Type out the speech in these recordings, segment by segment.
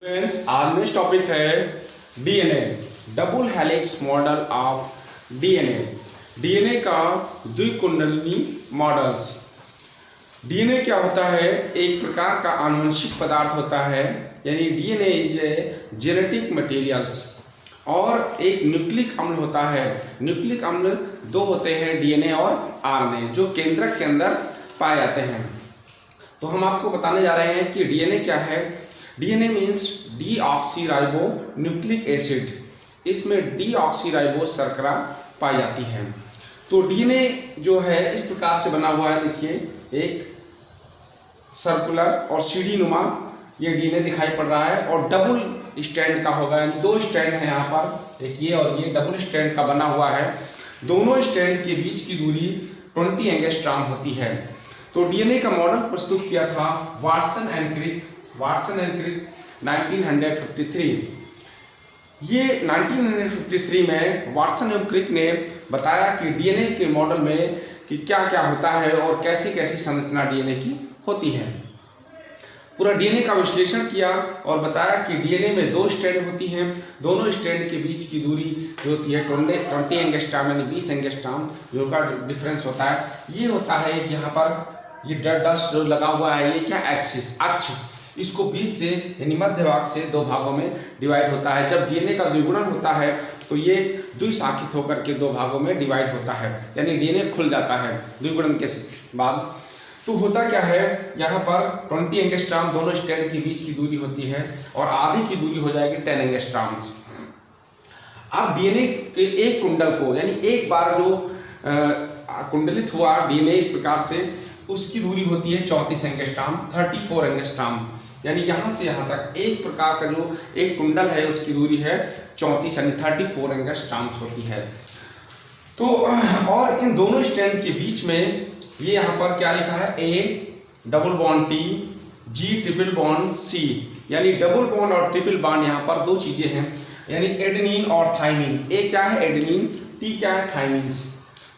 Friends, आज next topic है DNA, double helix model of DNA. DNA का द्विकुंडली models. DNA क्या होता है? एक प्रकार का आनुवंशिक पदार्थ होता है, यानी DNA is a genetic materials. और एक न्यूक्लिक अम्ल होता है। न्यूक्लिक अम्ल दो होते हैं, डीएनए और आरएनए, जो केंद्रक के अंदर पाए जाते हैं। तो हम आपको बताने जा रहे हैं कि डीएनए क्या है। DNA means deoxyribo nucleic acid. इसमें डीऑक्सीराइबो शर्करा पाई जाती है। तो डीएनए जो है इस प्रकार से बना हुआ है। देखिए, एक सर्कुलर और सीढ़ी नुमा ये डीएनए दिखाई पड़ रहा है, और डबल स्ट्रैंड का होगा, यानी दो स्ट्रैंड है यहाँ पर, एक ये और ये डबल स्ट्रैंड का बना हुआ है। दोनों स्ट्रैंड के बीच की दूरी 20 एंगस्ट्रॉम होती है। तो डीएनए का मॉडल प्रस्तुत किया था वाटसन एंड क्रिक 1953। ये 1953 में वाटसन एवं क्रिक ने बताया कि डीएनए के मॉडल में कि क्या क्या होता है और कैसी कैसी संरचना डीएनए की होती है। पूरा डीएनए का विश्लेषण किया और बताया कि डीएनए में दो स्ट्रैंड होती हैं। दोनों स्ट्रैंड के बीच की दूरी जो होती है 20 एंगस्ट्रॉम यानी 20 एंगस्ट्रॉम, जो का डिफरेंस होता है। ये होता है यहाँ पर ये डस्ट जो लगा हुआ है, ये क्या एक्सिस अक्ष, इसको 20 से यानी मध्य भाग से दो भागों में डिवाइड होता है। जब डीएनए का द्विगुणन होता है तो ये द्विशाखित होकर के दो भागों में डिवाइड होता है, यानी डीएनए खुल जाता है द्विगुणन के बाद। तो होता क्या है, यहाँ पर 20 एंगस्ट्रॉम दोनों स्ट्रैंड के बीच की दूरी होती है, और आधी की दूरी हो जाएगी 10 एंगस्ट्रॉम्स। अब डीएनए के एक कुंडल को, यानी एक बार जो कुंडलित हुआ डीएनए इस प्रकार से, उसकी दूरी होती है 34 एंगस्ट्रॉम, 34 एंगस्ट्रॉम, यानी यहाँ से यहाँ तक एक प्रकार का जो एक कुंडल है उसकी दूरी है 34 यानी 34 एंगस्ट्रॉम्स होती है। तो और इन दोनों स्ट्रैंड के बीच में ये यहाँ पर क्या लिखा है, A double bond T, G triple bond C, यानी डबल बॉन्ड और ट्रिपल बॉन्ड यहाँ पर दो चीजें हैं, यानी एडेनिन और थाइमिन। ए क्या है एडेनिन, टी क्या है थाइमिन्स।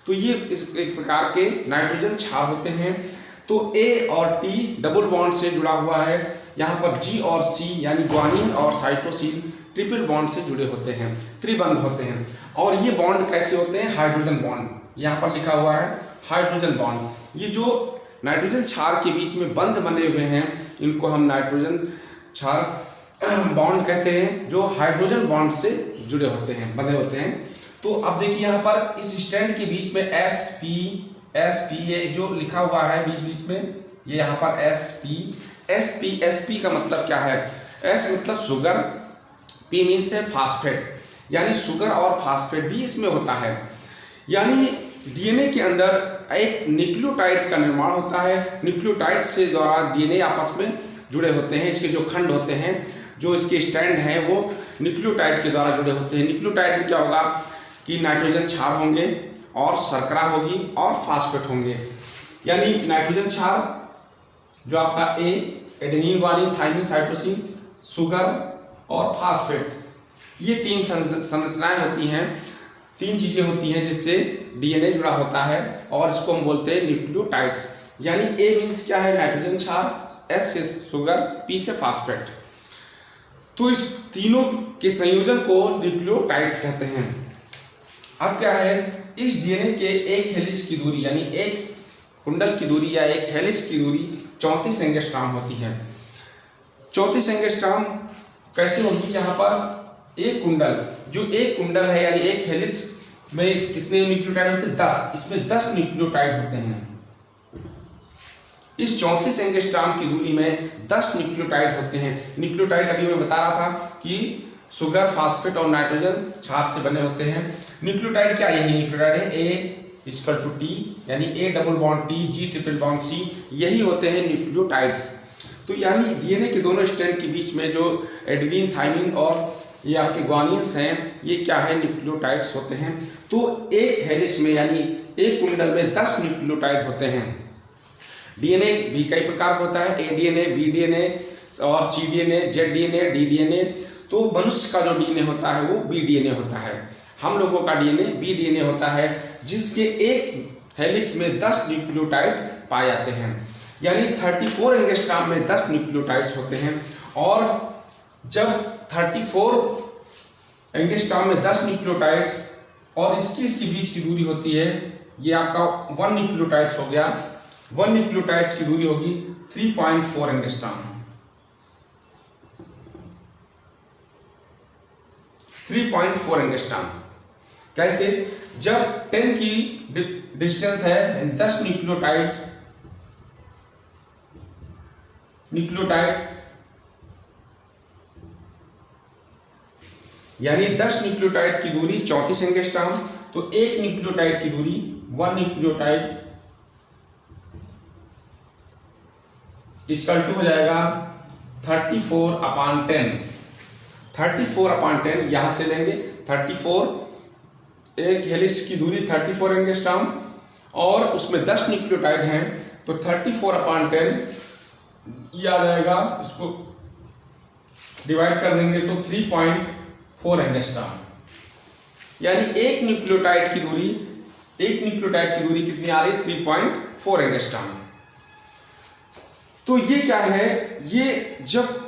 तो ये एक प्रकार के नाइट्रोजन क्षार होते हैं। तो ए और टी डबल बॉन्ड से जुड़ा हुआ है। यहाँ पर जी और सी यानी ग्वानिन और साइटोसिन ट्रिपल बॉन्ड से जुड़े होते हैं, त्रिबंध होते हैं। और ये बॉन्ड कैसे होते हैं, हाइड्रोजन बॉन्ड, यहाँ पर लिखा हुआ है हाइड्रोजन बॉन्ड। ये जो नाइट्रोजन क्षार के बीच में बंध बने हुए हैं, इनको हम नाइट्रोजन क्षार बॉन्ड कहते हैं, जो हाइड्रोजन बॉन्ड से जुड़े होते हैं, बंधे होते हैं। तो अब देखिए यहाँ पर इस स्ट्रैंड के बीच में sp ये जो लिखा हुआ है बीच बीच में, ये यहाँ पर sp का मतलब क्या है, s मतलब शुगर, p मीन्स है फास्फेट, यानी शुगर और फास्फेट भी इसमें होता है। यानी डीएनए के अंदर एक न्यूक्लियोटाइड का निर्माण होता है। न्यूक्लियोटाइड से द्वारा डीएनए आपस में जुड़े होते हैं। इसके जो खंड होते हैं, जो इसके स्ट्रैंड हैं, वो न्यूक्लियोटाइड के द्वारा जुड़े होते हैं। न्यूक्लियोटाइड में क्या होगा कि नाइट्रोजन क्षार होंगे और शर्करा होगी और फास्फेट होंगे। यानी नाइट्रोजन क्षार जो आपका A adenine guanine thymine cytosine sugar और फास्फेट, ये तीन संरचनाएं होती हैं, तीन चीजें होती हैं जिससे डीएनए जुड़ा होता है, और इसको हम बोलते हैं न्यूक्लियोटाइड्स। यानी ए मीन्स क्या है नाइट्रोजन क्षार, एस से शुगर, पी से फास्फेट। तो इस तीनों के संयोजन को न्यूक्लियोटाइड्स कहते हैं। अब क्या है, इस डीएनए के एक हेलिक्स की दूरी, यानी एक कुंडल की दूरी या एक हेलिक्स की दूरी 34 एंगस्ट्रॉम होती है। 34 एंगस्ट्रॉम कैसे होगी, यहाँ पर एक कुंडल, जो एक कुंडल है यानी एक हेलिक्स में कितने न्यूक्लियोटाइड होते हैं, 10, इसमें 10 न्यूक्लियोटाइड होते हैं। इस 34 एंगस्ट्रॉम की दूरी में 10 न्यूक्लियोटाइड होते हैं। न्यूक्लियोटाइड अभी मैं बता रहा था कि शुगर, फास्फेट और नाइट्रोजन क्षार से बने होते हैं। न्यूक्लियोटाइड क्या, यही न्यूक्लियोटाइड है, A=T, यानी A double bond T, G triple bond C, यही होते हैं न्यूक्लियोटाइड्स। तो यानी डीएनए के दोनों स्ट्रैंड के बीच में जो एडेनिन थाइमिन और ये आपके ग्वानिन्स हैं, ये क्या है न्यूक्लियोटाइड्स होते हैं। तो एक हेलिक्स में यानी एक कुंडल में 10 न्यूक्लियोटाइड होते हैं। डीएनए भी कई प्रकार का होता है, एडीएनए, बीडीएनए और सीडीएनए, जेडडीएनए, डीडीएनए। तो मनुष्य का जो डीएनए होता है वो बीडीएनए होता है। हम लोगों का डीएनए बीडीएनए होता है, जिसके एक हेलिक्स में 10 न्यूक्लियोटाइड पाए जाते हैं। यानी 34 एंगस्ट्रॉम में 10 न्यूक्लियोटाइड्स होते हैं। और जब 34 एंगस्ट्रॉम में 10 न्यूक्लियोटाइड्स और इसके बीच की दूरी होती है, ये आपका 1 न्यूक्लियोटाइड्स हो गया, 1 न्यूक्लियोटाइड्स की दूरी होगी 3.4 एंगस्ट्रॉम, 3.4 एंगस्ट्रॉम। कैसे? जब 10 की डिस्टेंस है, 10 न्यूक्लियोटाइड यानी 10 न्यूक्लियोटाइड की दूरी 34 एंगस्ट्रॉम, तो एक न्यूक्लियोटाइड की दूरी 1 न्यूक्लियोटाइड इक्वल टू हो जाएगा 34/10। 34/10 यहां से लेंगे 34, एक हेलिक्स की दूरी 34 एंगस्ट्रॉम और उसमें 10 न्यूक्लियोटाइड हैं, तो 34/10 ये आ जाएगा, इसको डिवाइड कर देंगे तो 3.4 एंगस्ट्रॉम। यानी एक न्यूक्लियोटाइड की दूरी कितनी आ रही है? 3.4 एंगस्ट्रॉम। तो ये क्या है, ये जब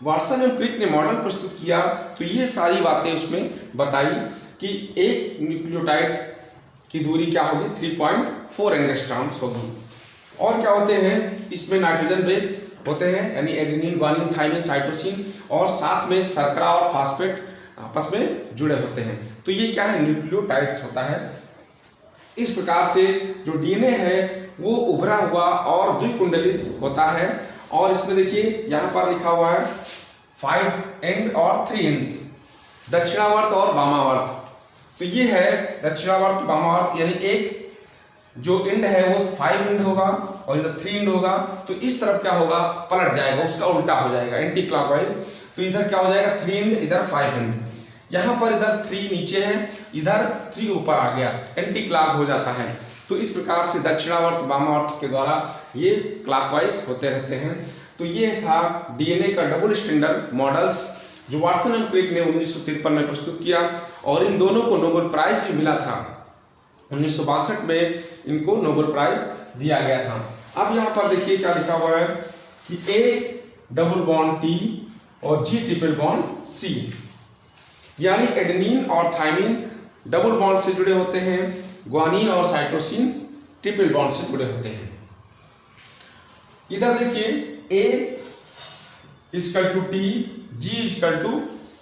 वाटसन एवं क्रिक ने मॉडल प्रस्तुत किया तो ये सारी बातें उसमें बताई कि एक न्यूक्लियोटाइड की दूरी क्या होगी? 3.4 एंगस्ट्रॉम्स होगी। और क्या होते हैं इसमें? नाइट्रोजन बेस होते हैं, यानी एडेनिन, ग्वानिन, थाइमिन, साइटोसिन, और साथ में शर्करा और फास्फेट आपस में जुड़े होते हैं। तो ये क्या है? न्यूक्लियोटाइड्स होता है। इस प्रकार से जो डीएनए है वो उभरा हुआ और द्विकुंडलित होता है। और इसमें देखिए यहाँ पर लिखा हुआ है 5 एंड और 3 एंड्स, दक्षिणावर्त और वामावर्त। तो ये है दक्षिणावर्त, वामावर्त, यानी एक जो एंड है वो 5 एंड होगा और इधर 3 एंड होगा। तो इस तरफ क्या होगा? पलट जाएगा, उसका उल्टा हो जाएगा, एंटी क्लॉकवाइज। तो इधर क्या हो जाएगा? 3 एंड, इधर 5 एंड। यहाँ पर इधर 3 नीचे है, इधर 3 ऊपर आ गया, एंटी क्लॉक हो जाता है। तो इस प्रकार से दक्षिणावर्त वामावर्त के द्वारा ये क्लॉकवाइज होते रहते हैं। तो ये था डीएनए का डबल स्टैंडर्ड मॉडल्स जो वाटसन एंड क्रिक ने 1953 में प्रस्तुत किया, और इन दोनों को नोबेल प्राइज भी मिला था। 1962 में इनको नोबेल प्राइज दिया गया था। अब यहाँ पर देखिए क्या लिखा हुआ है कि A डबल बॉन्ड T और G ट्रिपल बॉन्ड C, यानी एडेनिन और थाइमिन डबल बॉन्ड से जुड़े होते हैं, ग्वानिन और साइटोसिन ट्रिपल बॉन्ड से जुड़े होते हैं। इधर देखिए A equal to T, G equal to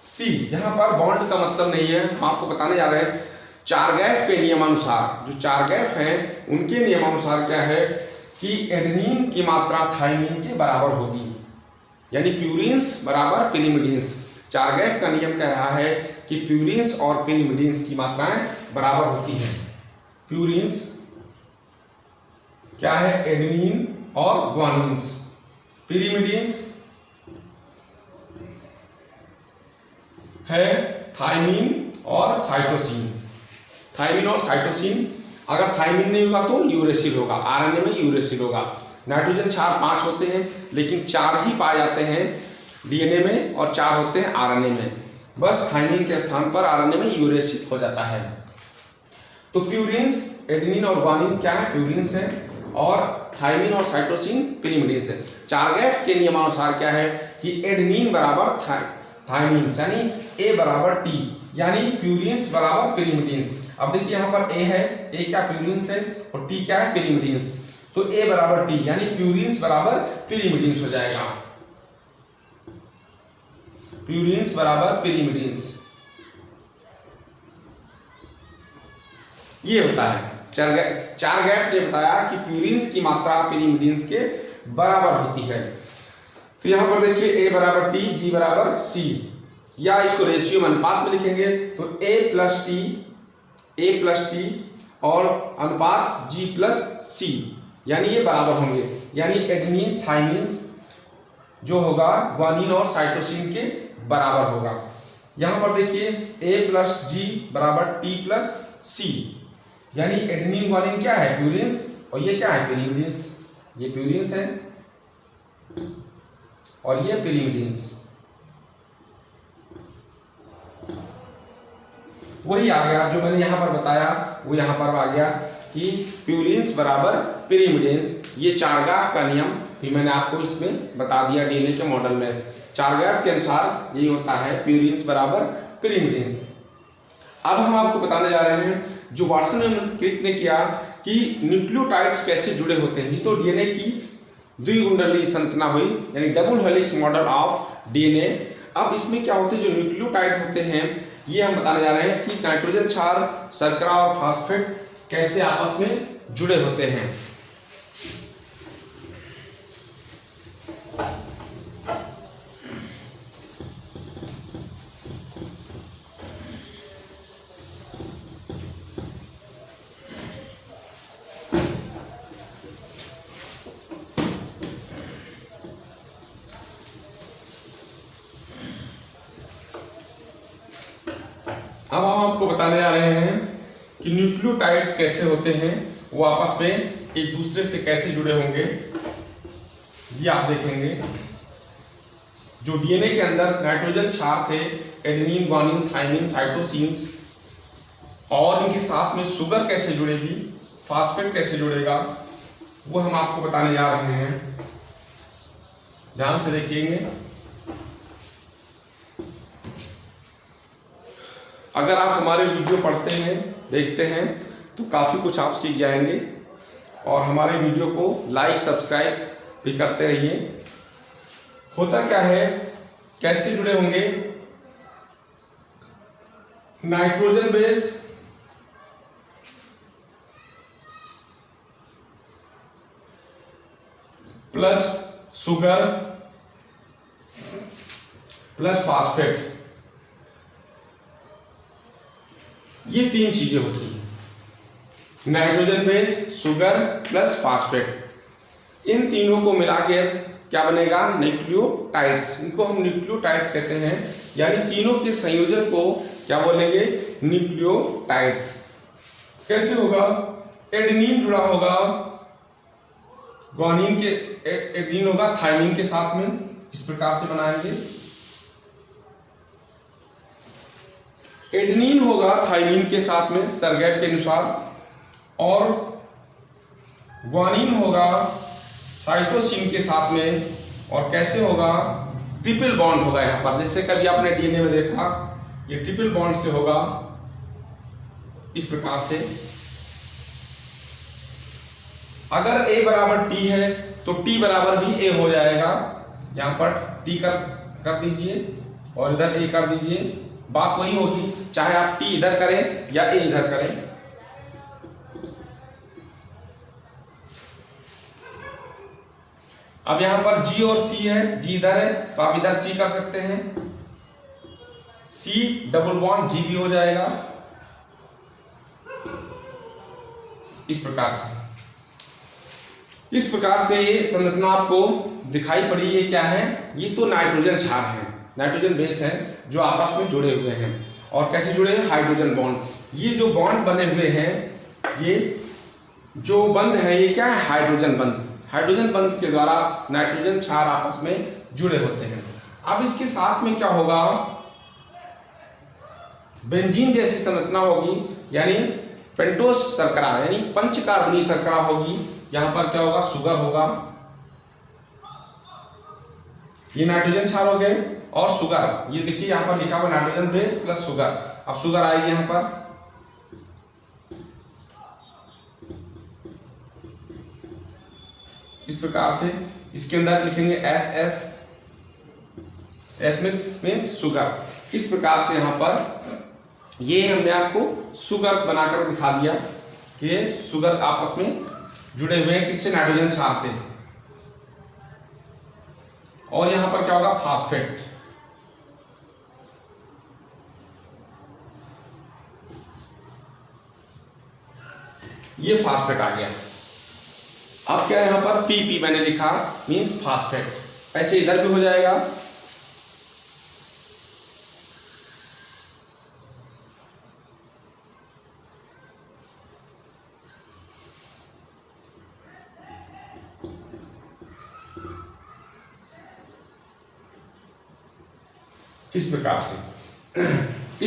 C। यहाँ पर बॉन्ड का मतलब नहीं है, हम आपको बताने जा रहे हैं चारगैफ के नियमानुसार। जो चारगैफ हैं उनके नियमानुसार क्या है कि एडेनिन की मात्रा थाइमिन के बराबर होगी, यानी प्यूरिन्स बराबर पिरिमिडिन्स। चारगैफ का नियम कह रहा है कि प्यूरिन्स और पिरिमिडिन्स की मात्राएं बराबर होती हैं। प्यूरिन्स क्या है? एडेनिन और ग्वानिन्स। पिरिमिडिन्स है थाइमिन और साइटोसिन। थाइमिन और साइटोसिन, अगर थाइमिन नहीं होगा तो यूरेसिल होगा, आरएनए में यूरेसिल होगा। नाइट्रोजन 4-5 होते हैं, लेकिन 4 ही पाए जाते हैं डीएनए में और 4 होते हैं आरएनए में। बस थाइमिन के स्थान पर आरएनए में यूरेसिल हो जाता है। तो प्यूरिन्स, एडेनिन और ग्वानिन क्या है? प्यूरिन्स है, और थाइमिन और साइटोसिन पिरिमिडिन्स है। चारगैफ के नियमानुसार क्या है कि एडेनिन बराबर थाइमिन, यानी A बराबर T, यानी प्यूरिन्स बराबर पिरिमिडिन्स। अब देखिए यहाँ पर A है, A क्या? प्यूरिन्स है, और T क्या है? पिरिमिडिन्स। तो A बराबर T, यानी प्यूरिन्स बराबर पिरिमिडिन्स हो जाएगा। प्यूरिन्स बराबर पिरिमिडिन्स, ये होता है। चारगैफ ने बताया कि प्यूरिन्स की मात्रा पिरिमिडिन्स के बराबर होती है। तो यहाँ पर देखिए A बराबर T, G बराबर C, या इसको रेशियो में अनुपात में लिखेंगे तो A प्लस टी और अनुपात G प्लस C, यानी ये बराबर होंगे। यानी एडेनिन थाइमिन्स जो होगा ग्वानिन और साइटोसिन के बराबर होगा। यहाँ पर देखिए A प्लस G बराबर T प्लस C, यानी एडेनिन ग्वानिन क्या है? प्यूरिन्स, और ये क्या है? पिरिमिडिन्स। ये प्यूरिन्स है और ये पिरिमिडिन्स। वही आ गया जो मैंने यहाँ पर बताया, वो यहाँ पर आ गया कि प्यूरिन्स बराबर पिरिमिडिन्स। ये चारगैफ का नियम भी मैंने आपको इसमें बता दिया डीएनए के मॉडल में। चारगाफ के अनुसार ये होता है प्यूरिन्स बराबर pyrimidines। अब हम आपको बताने जा रहे हैं जो वाटसन एंड क्रिक ने किया कि न्यूक्लियोटाइड्स कैसे जुड़े होते हैं। तो डीएनए की द्विकुंडलीय संरचना हुई, यानी double helix model of DNA. अब इसमें क्या होते हैं, जो न्यूक्लियोटाइड होते हैं ये हम बताने जा रहे हैं कि नाइट्रोजन क्षार, शर्करा और फास्फेट कैसे आपस में जुड़े होते हैं। अब हम आपको बताने जा रहे हैं कि न्यूक्लियोटाइड्स कैसे होते हैं, वो आपस में एक दूसरे से कैसे जुड़े होंगे, ये आप देखेंगे। जो डीएनए के अंदर नाइट्रोजन क्षार थे, एडेनिन, ग्वानिन, थाइमिन, साइटोसिन्स, और इनके साथ में शुगर कैसे जुड़ेगी, फास्फेट कैसे जुड़ेगा, वो हम आपको बताने जा रहे हैं। ध्यान से देखिएंगे। अगर आप हमारे वीडियो पढ़ते हैं, देखते हैं, तो काफ़ी कुछ आप सीख जाएंगे। और हमारे वीडियो को लाइक, सब्सक्राइब भी करते रहिए। होता क्या है, कैसे जुड़े होंगे, nitrogen base plus sugar plus phosphate, ये तीन चीजें होती हैं। Nitrogen base, sugar plus phosphate, इन तीनों को मिलाकर क्या बनेगा, न्यूक्लियोटाइड्स। इनको हम न्यूक्लियोटाइड्स कहते हैं, यानी तीनों के संयोजन को क्या बोलेंगे, न्यूक्लियोटाइड्स। कैसे होगा, एडेनिन जुड़ा होगा ग्वानिन के, एडेनिन होगा थाइमिन के साथ में, इस प्रकार से बनाएंगे। एडेनिन होगा थाइमिन के साथ में सरगैप के अनुसार, और ग्वानिन होगा साइटोसिन के साथ में, और कैसे होगा, ट्रिपल बॉन्ड होगा यहाँ पर। जैसे कभी आपने डीएनए में देखा, ये ट्रिपल बॉन्ड से होगा इस प्रकार से। अगर A बराबर T है तो T बराबर भी A हो जाएगा। यहाँ पर T कर दीजिए और इधर A कर दीजिए, बात वही होगी, चाहे आप T इधर करें या A इधर करें। अब यहां पर G और C है, G इधर है तो आप इधर C कर सकते हैं, C डबल बॉन्ड G भी हो जाएगा इस प्रकार से। इस प्रकार से ये संरचना आपको दिखाई पड़ी। ये क्या है, ये तो नाइट्रोजन क्षार है, नाइट्रोजन बेस है जो आपस में जुड़े हुए हैं। और कैसे जुड़े हैं, हाइड्रोजन बॉन्ड। ये जो बॉन्ड बने हुए हैं, ये जो बंध है, ये क्या है, हाइड्रोजन बंध। हाइड्रोजन बंध के द्वारा नाइट्रोजन क्षार आपस में जुड़े होते हैं। अब इसके साथ में क्या होगा, बेंजीन जैसी संरचना होगी, यानी पेंटोस शर्करा, यानी पंचकार्बनी शर्करा होगी। यहां पर क्या होगा, शुगर होगा। ये नाइट्रोजन क्षार हो गए, और शुगर, ये देखिए यहां पर लिखा हुआ नाइट्रोजन बेस प्लस शुगर। अब शुगर आएगी यहां पर, इस प्रकार से। इसके अंदर लिखेंगे एस में मीन्स शुगर। इस प्रकार से यहां पर ये हमने आपको शुगर बनाकर दिखा दिया कि शुगर आपस में जुड़े हुए हैं, किससे, नाइट्रोजन क्षार से। और यहां पर क्या होगा, फास्फेट। ये फास्फेट आ गया। अब क्या यहां पर PP मैंने लिखा, मींस फास्फेट। ऐसे इधर भी हो जाएगा। इस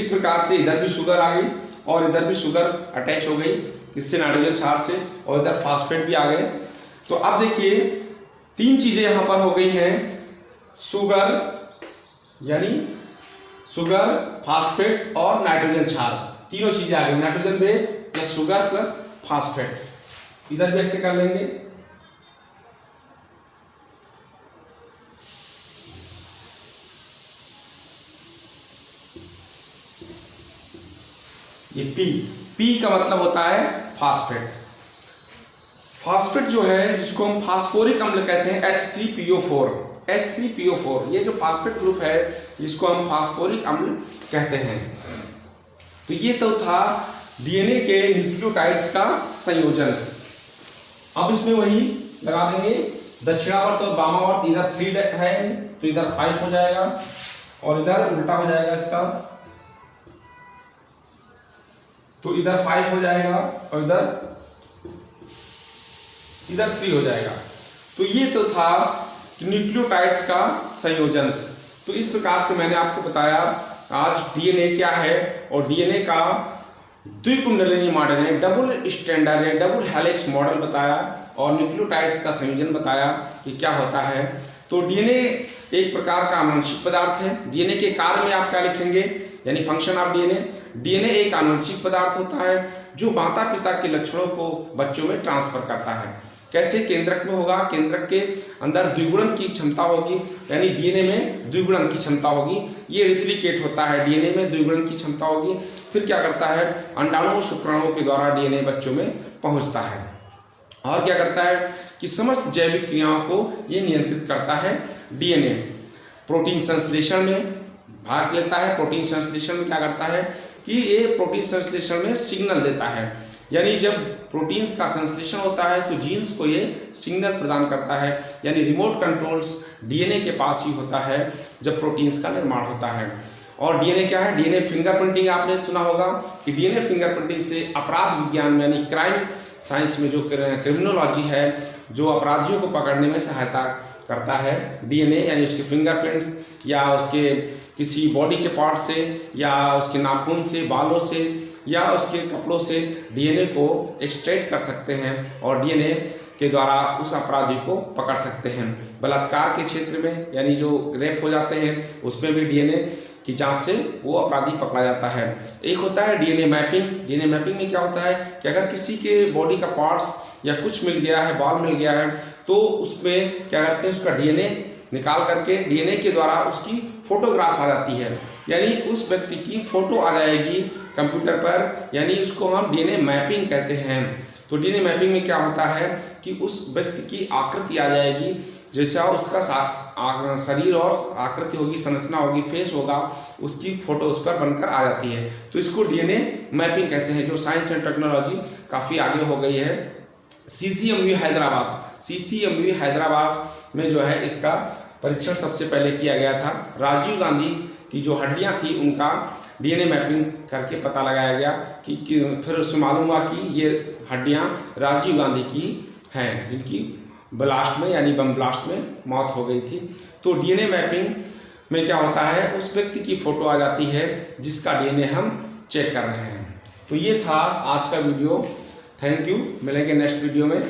प्रकार से इधर भी शुगर आ गई और इधर भी शुगर अटैच हो गई, इससे नाइट्रोजन क्षार से, और इधर फास्फेट भी आ गए। तो अब देखिए तीन चीजें यहां पर हो गई हैं, शुगर, यानी शुगर, फास्फेट और नाइट्रोजन क्षार, तीनों चीजें आ गई, nitrogen base plus sugar plus phosphate. इधर भी ऐसे कर लेंगे। ये पी का मतलब होता है फास्फेट। फास्फेट जो है जिसको हम फास्फोरिक अम्ल कहते हैं H3PO4, ये जो फास्फेट ग्रुप है जिसको हम फास्फोरिक अम्ल कहते हैं। तो ये तो था डीएनए के न्यूक्लियोटाइड्स का संयोजन। अब इसमें वही लगा देंगे, दक्षिणावर्त और वामावर्त, इधर 3 है तो इधर 5 हो जाएगा और इधर उल्टा हो जाएगा इसका, तो इधर 5 हो जाएगा और इधर 3 हो जाएगा। तो ये तो था न्यूक्लियोटाइड्स का संयोजन। तो इस प्रकार से मैंने आपको बताया आज डीएनए क्या है, और डीएनए का द्विकुंडलीय मॉडल है, डबल स्टैंडर्ड है, डबल हेलिक्स मॉडल बताया, और न्यूक्लियोटाइड्स का संयोजन बताया कि क्या होता है। तो डीएनए एक प्रकार का आनुवंशिक पदार्थ है। डीएनए के कार्य में आप क्या लिखेंगे, यानी फंक्शन ऑफ डीएनए। डीएनए एक आनुवंशिक पदार्थ होता है जो माता पिता के लक्षणों को बच्चों में ट्रांसफर करता है। कैसे? केंद्रक में होगा, केंद्रक के अंदर द्विगुणन की क्षमता होगी, यानी डीएनए में द्विगुणन की क्षमता होगी, ये रिप्लिकेट होता है, डीएनए में द्विगुणन की क्षमता होगी। फिर क्या करता है, अंडाणुओं शुक्राणुओं के द्वारा डीएनए बच्चों में पहुंचता है, और क्या करता है कि समस्त जैविक क्रियाओं को ये नियंत्रित करता है। डीएनए प्रोटीन संश्लेषण में भाग लेता है। प्रोटीन संश्लेषण में क्या करता है कि ये प्रोटीन संश्लेषण में सिग्नल देता है, यानी जब प्रोटीन का संश्लेषण होता है तो जीन्स को ये सिग्नल प्रदान करता है, यानी रिमोट कंट्रोल्स डीएनए के पास ही होता है जब प्रोटीन्स का निर्माण होता है। और डीएनए क्या है, डीएनए फिंगरप्रिंटिंग आपने सुना होगा कि डीएनए फिंगरप्रिंटिंग से अपराध विज्ञान में यानी क्राइम साइंस में जो क्रिमिनोलॉजी है, जो अपराधियों को पकड़ने में सहायता करता है डीएनए, यानी उसके फिंगरप्रिंट्स या उसके किसी बॉडी के पार्ट से या उसके नाखून से, बालों से या उसके कपड़ों से डीएनए को एक्सट्रैक्ट कर सकते हैं और डीएनए के द्वारा उस अपराधी को पकड़ सकते हैं। बलात्कार के क्षेत्र में यानी जो रेप हो जाते हैं उसमें भी डीएनए की जांच से वो अपराधी पकड़ा जाता है। एक होता है डीएनए मैपिंग। डीएनए मैपिंग में क्या होता है कि अगर किसी के बॉडी का पार्ट्स या कुछ मिल गया है, बाल मिल गया है, तो उसमें क्या करते हैं, उसका डीएनए निकाल करके डीएनए के द्वारा उसकी फोटोग्राफ आ जाती है, यानी उस व्यक्ति की फोटो आ जाएगी कंप्यूटर पर, यानी उसको हम डीएनए मैपिंग कहते हैं। तो डीएनए मैपिंग में क्या होता है कि उस व्यक्ति की आकृति आ जाएगी, जैसा उसका शरीर और आकृति होगी, संरचना होगी, फेस होगा, उसकी फोटो उस पर बनकर आ जाती है। तो इसको डीएनए मैपिंग कहते हैं, जो साइंस एंड टेक्नोलॉजी काफ़ी आगे हो गई है। सीसीएमयू हैदराबाद में जो है इसका परीक्षण सबसे पहले किया गया था। राजीव गांधी की जो हड्डियां थी उनका डीएनए मैपिंग करके पता लगाया गया कि फिर उसमें मालूम हुआ कि ये हड्डियां राजीव गांधी की हैं, जिनकी ब्लास्ट में यानी बम ब्लास्ट में मौत हो गई थी। तो डीएनए मैपिंग में क्या होता है, उस व्यक्ति की फोटो आ जाती है जिसका डीएनए हम चेक कर रहे हैं। तो ये था आज का वीडियो। थैंक यू, मिलेंगे नेक्स्ट वीडियो में।